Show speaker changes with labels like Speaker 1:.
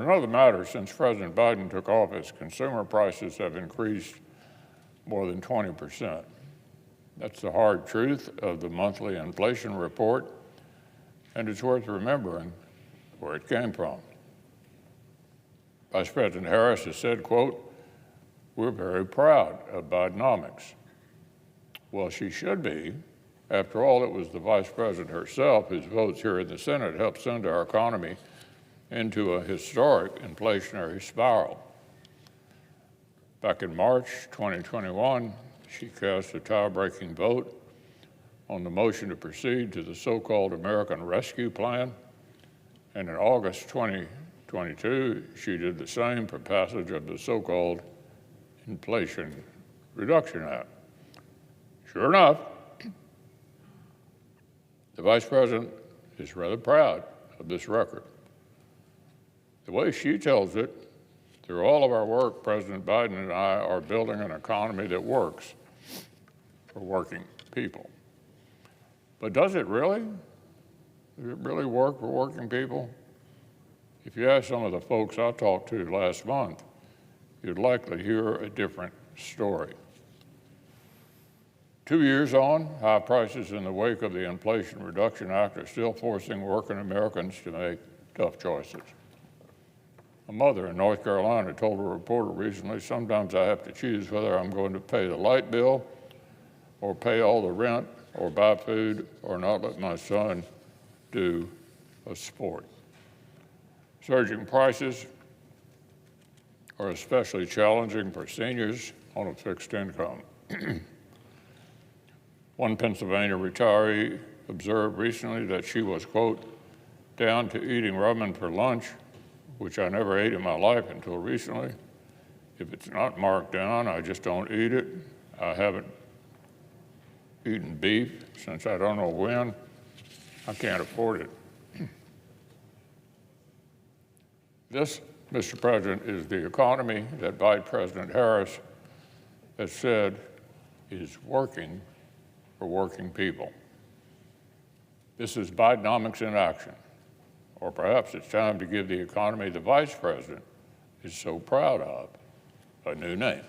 Speaker 1: another matter, since President Biden took office, consumer prices have increased more than 20%. That's the hard truth of the monthly inflation report, and it's worth remembering where it came from. Vice President Harris has said, quote, "We're very proud of Bidenomics." Well, she should be. After all, it was the Vice President herself whose votes here in the Senate helped send our economy into a historic inflationary spiral. Back in March 2021, she cast a tie-breaking vote on the motion to proceed to the so-called American Rescue Plan, and in August 2022, she did the same for passage of the so-called Inflation Reduction Act. Sure enough, the Vice President is rather proud of this record. The way she tells it, through all of our work, President Biden and I are building an economy that works for working people. But does it really? Does it really work for working people? If you ask some of the folks I talked to last month, you'd likely hear a different story. 2 years on, high prices in the wake of the Inflation Reduction Act are still forcing working Americans to make tough choices. A mother in North Carolina told a reporter recently, "Sometimes I have to choose whether I'm going to pay the light bill or pay all the rent or buy food or not let my son do a sport." Surging prices are especially challenging for seniors on a fixed income. One Pennsylvania retiree observed recently that she was, quote, "down to eating ramen for lunch, which I never ate in my life until recently. If it's not marked down, I just don't eat it. I haven't eaten beef since I don't know when. I can't afford it." This, Mr. President, is the economy that Vice President Harris has said is working for working people. This is Bidenomics in action. Or perhaps it's time to give the economy the Vice President is so proud of a new name.